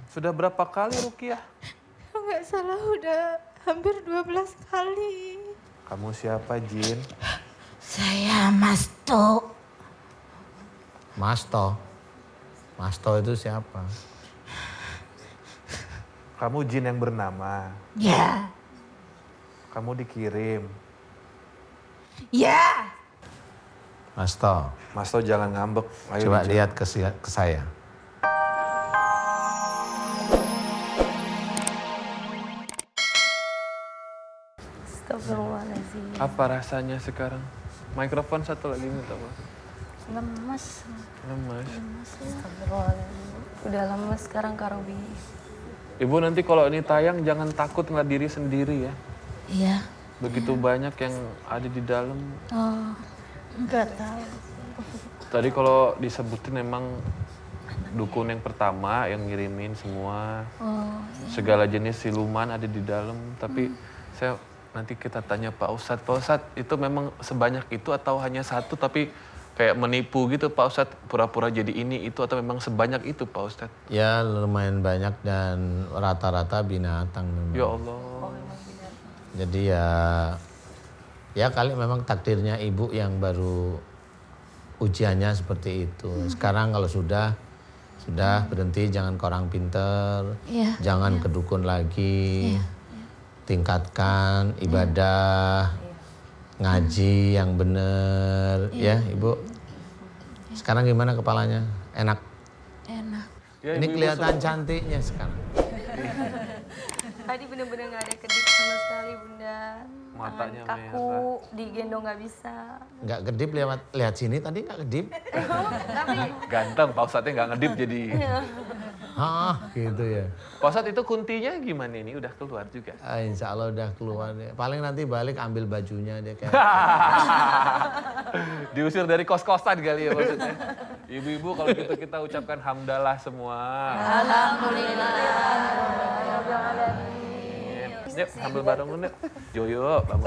Sudah berapa kali Rukiah? Nggak salah udah hampir 12 kali. Kamu siapa, Jin? Saya Masto. Masto? Masto itu siapa? Kamu jin yang bernama. Ya. Kamu dikirim. Ya. Masto, Masto jangan ngambek. Ayo coba dijawab. lihat ke saya. Astagfirullahaladzim. Apa rasanya sekarang? Mikrofon satu lagi minta Mas. Lemas. Lemas. Astagfirullahaladzim. Udah lemas sekarang Kak Robi. Ibu nanti kalau ini tayang jangan takut ngeliat diri sendiri ya. Iya. Begitu banyak yang ada di dalam. Oh, nggak tahu. Tadi kalau disebutin memang dukun yang pertama yang ngirimin semua. Oh, Segala jenis siluman ada di dalam. Tapi saya nanti kita tanya Pak Ustadz. Pak Ustadz itu memang sebanyak itu atau hanya satu tapi kayak menipu gitu Pak Ustadz. Pura-pura jadi ini itu atau memang sebanyak itu Pak Ustadz? Ya lumayan banyak dan rata-rata binatang memang. Ya Allah. Jadi ya kali memang takdirnya ibu yang baru ujiannya seperti itu. Sekarang kalau sudah berhenti, jangan ke orang pinter, Iya, jangan ke dukun lagi, tingkatkan ibadah, ngaji yang bener, ya ibu. Sekarang gimana kepalanya? Enak. enak. Ya, Ini ibu-ibu kelihatan semua. cantiknya sekarang. Tadi bener-bener gak ada kedip sama sekali Bunda. Matanya Tangan kaku, digendong gak bisa. Nggak kedip lihat sini tadi nggak kedip. Tapi Ganteng Pak Ustadznya nggak ngedip jadi. Hah gitu ya. Pak Ustadz itu kuntinya gimana ini? Udah keluar juga? Insya Allah udah keluar ya. Paling nanti balik ambil bajunya dia kayak. Diusir dari kos-kosan kali ya maksudnya. Ibu-ibu kalau gitu kita ucapkan hamdalah semua. Yuk, ambil bareng yuk. Joyo, bangun.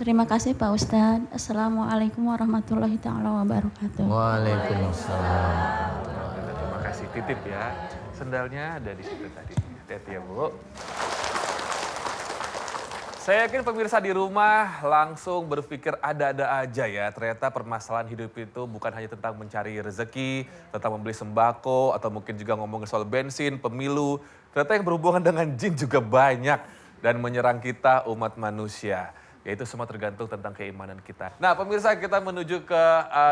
Terima kasih Pak Ustadz. Assalamualaikum warahmatullahi taala wabarakatuh. Waalaikumsalam. Terima kasih, titip ya. Sendalnya ada di situ tadi. Hati-hati ya Bu. Saya yakin pemirsa di rumah langsung berpikir ada-ada aja ya. Ternyata permasalahan hidup itu bukan hanya tentang mencari rezeki, tentang membeli sembako, atau mungkin juga ngomongin soal bensin, pemilu. Ternyata yang berhubungan dengan jin juga banyak dan menyerang kita umat manusia. Yaitu semua tergantung tentang keimanan kita. Nah pemirsa, kita menuju ke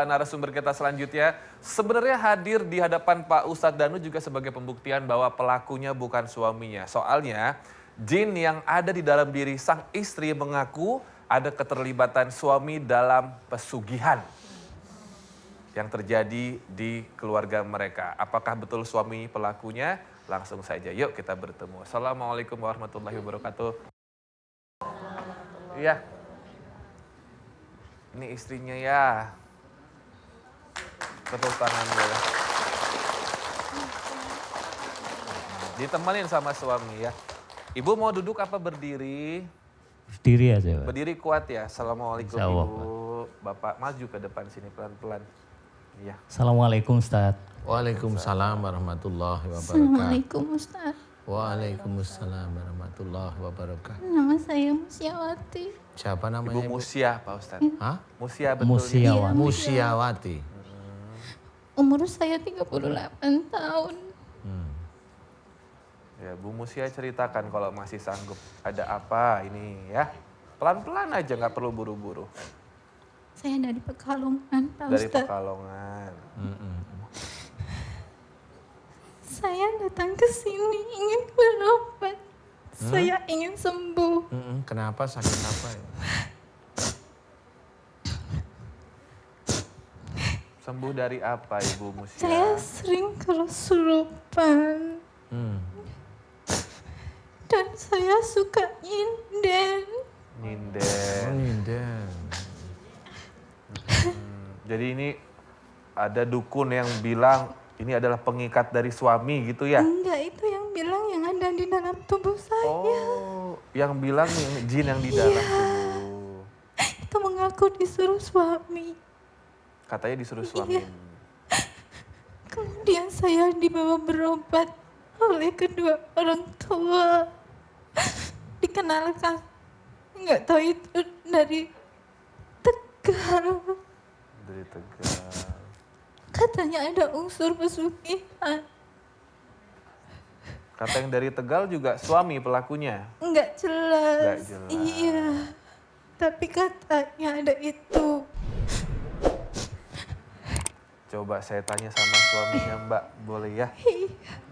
narasumber kita selanjutnya. Sebenarnya hadir di hadapan Pak Ustadz Danu juga sebagai pembuktian bahwa pelakunya bukan suaminya. Soalnya jin yang ada di dalam diri sang istri mengaku ada keterlibatan suami dalam pesugihan yang terjadi di keluarga mereka. Apakah betul suami pelakunya? Langsung saja yuk kita bertemu. Assalamualaikum warahmatullahi wabarakatuh. Iya. Ini istrinya ya. Tepuk tangan dulu. Ditemenin sama suami ya. Ibu mau duduk apa berdiri? Berdiri aja, Pak. Berdiri kuat ya. Assalamualaikum Insya Allah, Ibu. Bapak maju ke depan sini pelan-pelan. Iya. Assalamualaikum Ustaz. Waalaikumsalam warahmatullahi wabarakatuh. Assalamualaikum Ustadz. Waalaikumsalam warahmatullahi wabarakatuh. Nama saya Musiawati. Siapa Ibu namanya ibu? Musia Pak Ustadz. Hah? Musia betul. Musiawan. Musiawati. Umur saya 38 tahun. Ya Bu Musia ceritakan kalau masih sanggup. Ada apa ini ya. Pelan-pelan aja nggak perlu buru-buru. Saya dari Pekalongan Pak Dari Ustadz. Pekalongan. Saya datang ke sini ingin berobat. Saya ingin sembuh. Kenapa sakit apa ya? Sembuh dari apa Ibu Musia? Saya sering kesurupan. Dan saya suka nyinden. Nyinden. Nyinden. Jadi ini ada dukun yang bilang ini adalah pengikat dari suami gitu ya? Enggak, itu yang bilang yang ada di dalam tubuh saya. Oh, yang bilang yang jin yang di dalam tubuh. Itu mengaku disuruh suami. Katanya disuruh suami. Kemudian saya dibawa berobat oleh kedua orang tua. Dikenalkan, nggak tahu itu dari Tegal. Dari Tegal. Katanya ada unsur pesugihan. Kata yang dari Tegal juga suami pelakunya. Nggak jelas. Nggak jelas. Iya. Tapi katanya ada itu. Coba saya tanya sama suaminya Mbak, boleh ya?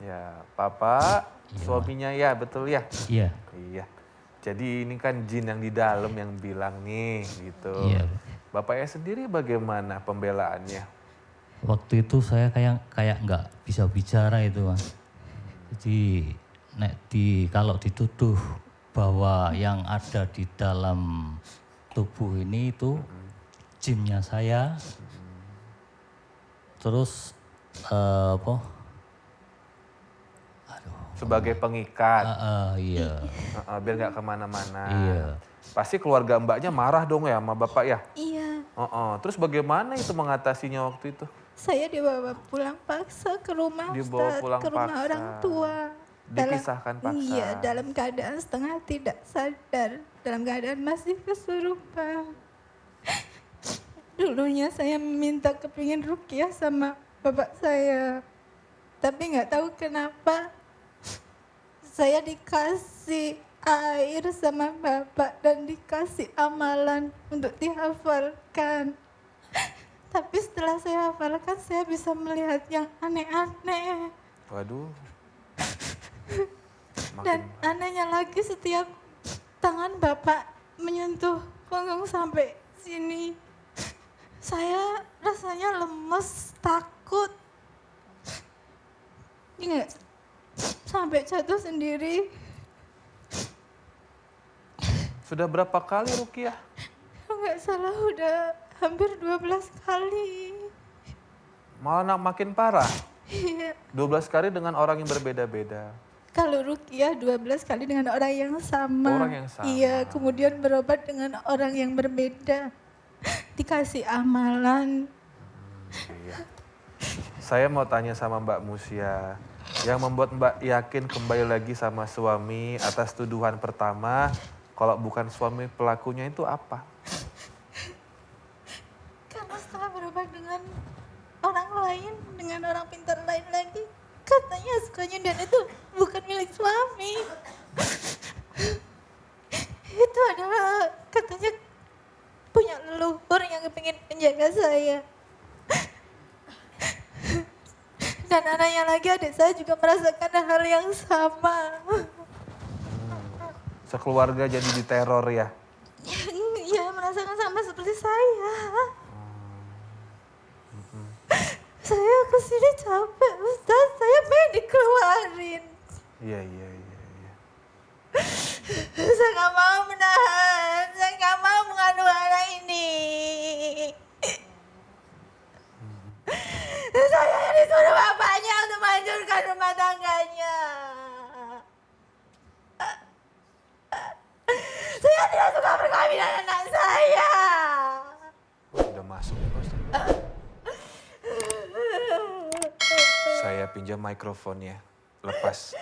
Ya, Papa, suaminya ya, betul ya? Iya. Iya. Jadi ini kan jin yang di dalam yang bilang nih, gitu. Iya. Bapaknya sendiri bagaimana pembelaannya? Waktu itu saya kayak nggak bisa bicara itu, Mas. Jadi kalau dituduh bahwa yang ada di dalam tubuh ini itu jinnya saya. Terus apa? Sebagai pengikat, Iya. biar nggak kemana-mana. Iya. Pasti keluarga Mbaknya marah dong ya sama Bapak ya? Iya. Terus bagaimana itu mengatasinya waktu itu? Saya dibawa pulang paksa ke rumah Dibawa Ustadz, pulang ke rumah paksa. orang tua. Dipisahkan paksa. Iya, dalam keadaan setengah tidak sadar, dalam keadaan masih kesurupan. Dulunya saya minta kepingin ruqyah sama bapak saya, tapi nggak tahu kenapa saya dikasih air sama bapak dan dikasih amalan untuk dihafalkan. Tapi setelah saya hafalkan, saya bisa melihat yang aneh-aneh. Waduh. Dan anehnya lagi setiap tangan bapak menyentuh punggung sampai sini, saya rasanya lemes, takut. Ingat, sampai jatuh sendiri. Sudah berapa kali ruqyah? Nggak salah udah hampir 12 kali. Malah makin parah. Iya. 12 kali dengan orang yang berbeda-beda. Kalau ruqyah 12 kali dengan orang yang sama. Orang yang sama. Iya, kemudian berobat dengan orang yang berbeda. Dikasih amalan. Iya. Saya mau tanya sama Mbak Musia, yang membuat Mbak yakin kembali lagi sama suami atas tuduhan pertama, kalau bukan suami pelakunya itu apa? Karena setelah berobat dengan orang lain, dengan orang pintar lain lagi, katanya sukanya dan itu bukan milik suami. Itu adalah katanya punya leluhur yang kepingin menjaga saya. Dan anaknya lagi, adik saya juga merasakan hal yang sama. Sekeluarga jadi diteror ya? Iya, merasakan sama seperti saya. Saya kesini capek, Ustaz. Saya pengen dikeluarin. Iya. Saya nggak mau menahan. Saya nggak mau mengandung anak ini. Saya disuruh bapaknya untuk menghancurkan rumah tangganya. Saya tidak suka perkawinan anak saya. Udah masuk nih Pak Ustadz. Saya pinjam mikrofonnya. Lepas.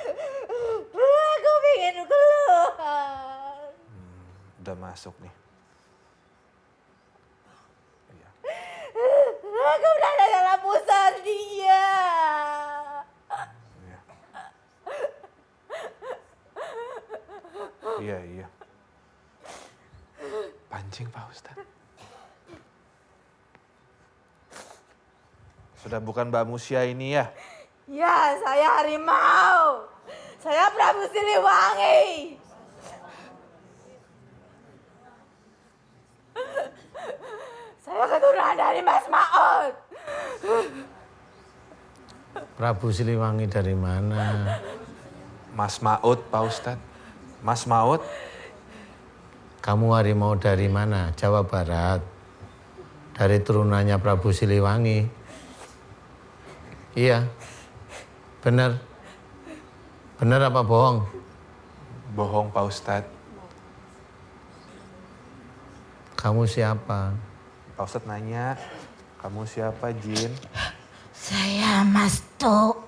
Aku pengen keluar. Udah masuk nih. Iya. Aku udah ada dalam pusar dia. Iya. Pancing Pak Ustadz. Sudah bukan Mbak Musia ini ya? Ya, saya harimau. Saya Prabu Siliwangi. Saya keturunan dari Mas Maud. Prabu Siliwangi dari mana? Mas Maud Pak Ustadz. Mas Maud. Kamu harimau dari mana? Jawa Barat. Dari turunannya Prabu Siliwangi. Iya. Benar. Benar apa bohong? Bohong Pak Ustadz. Kamu siapa? Pak Ustadz nanya, kamu siapa Jin? Saya Mas Tuk.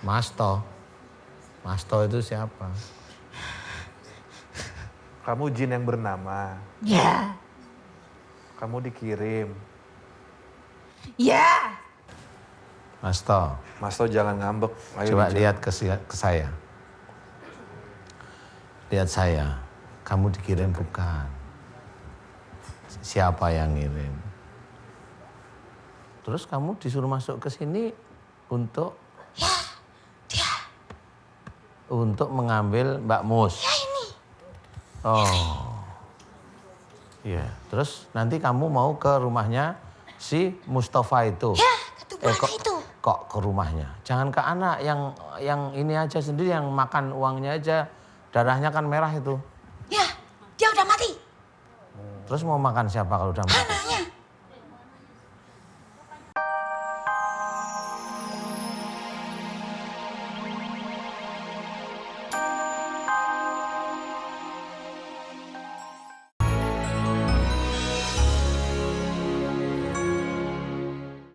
Masto. Masto itu siapa? Kamu jin yang bernama. Ya. Kamu dikirim. Ya. Masto, Mas To jangan ngambek. Ayo coba dijawab. lihat ke saya. Lihat saya, kamu dikirim bukan. Siapa yang ngirim? Terus kamu disuruh masuk ke sini untuk untuk mengambil Mbak Mus. Ya ini. Oh. Iya, terus nanti kamu mau ke rumahnya si Mustafa itu. Ya, kok ke rumahnya? Jangan ke anak yang ini aja sendiri, yang makan uangnya aja. Darahnya kan merah itu. Ya, dia udah mati. Terus mau makan siapa kalau udah mati?